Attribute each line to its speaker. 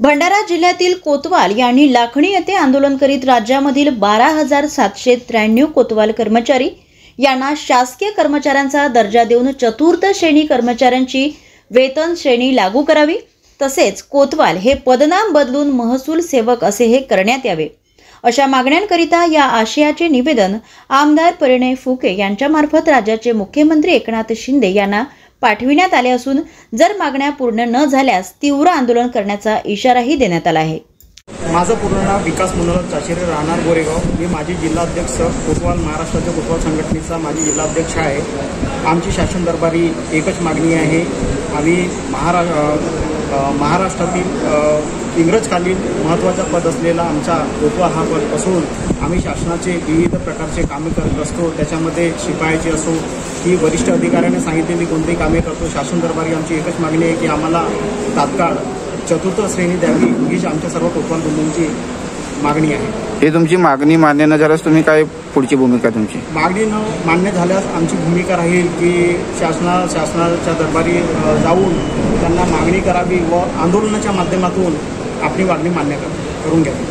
Speaker 1: भंडारा जिल्ह्यातील कोतवाल यांनी लाखणी येथे आंदोलन करीत राज्यामधील 12,793 कोतवाल कर्मचारी यांना शासकीय कर्मचाऱ्यांचा दर्जा देऊन चतुर्थ श्रेणी कर्मचाऱ्यांची वेतन श्रेणी लागू करावी, तसेच कोतवाल हे पदनाम बदलून महसूल सेवक असे हे करण्यात यावे, अशा मागण्यांकरिता या आशयाचे निवेदन आमदार परिणय फुके यांच्यामार्फत राज्याचे मुख्यमंत्री एकनाथ शिंदे यांना पाठविण्यात आले असून जर मागण्या पूर्ण न झाल्यास तीव्र आंदोलन करण्याचा इशाराही देण्यात आला आहे।
Speaker 2: माझं पूर्ण नाव विकास मनोहर चाचेरे, राहणार गोरेगाव। मी माजी जिल्हाध्यक्ष कोतवाल, महाराष्ट्राच्या कोतवाल संघटनेचा माजी जिल्हाध्यक्ष आहे। आमची शासन दरबारी एकच मागणी आहे। आम्ही महाराष्ट्रातील इंग्रजकालीन महत्त्वाचा पद असलेला आमचा कोतवाल हा पद असून आम्ही शासनाचे विविध प्रकारचे कामे करत असतो। त्याच्यामध्ये शिपायाची असो की वरिष्ठ अधिकाऱ्यांनी सांगितलेली कोणतीही कामे करतो। शासन दरबारी आमची एकच मागणी आहे की आम्हाला तात्काळ चतुर्थ श्रेणी द्यावी, हीच आमच्या सर्व कोतवाल बंधूंची मागणी आहे।
Speaker 3: हे तुमची मागणी मान्य न झाल्यास तुम्ही काय पुढची भूमिका तुमची?
Speaker 2: मागणी न मान्य झाल्यास आमची भूमिका राहील की शासनाच्या दरबारी जाऊन त्यांना मागणी करावी व आंदोलनाच्या माध्यमातून आपली मागणी मान्य करून घ्यावी।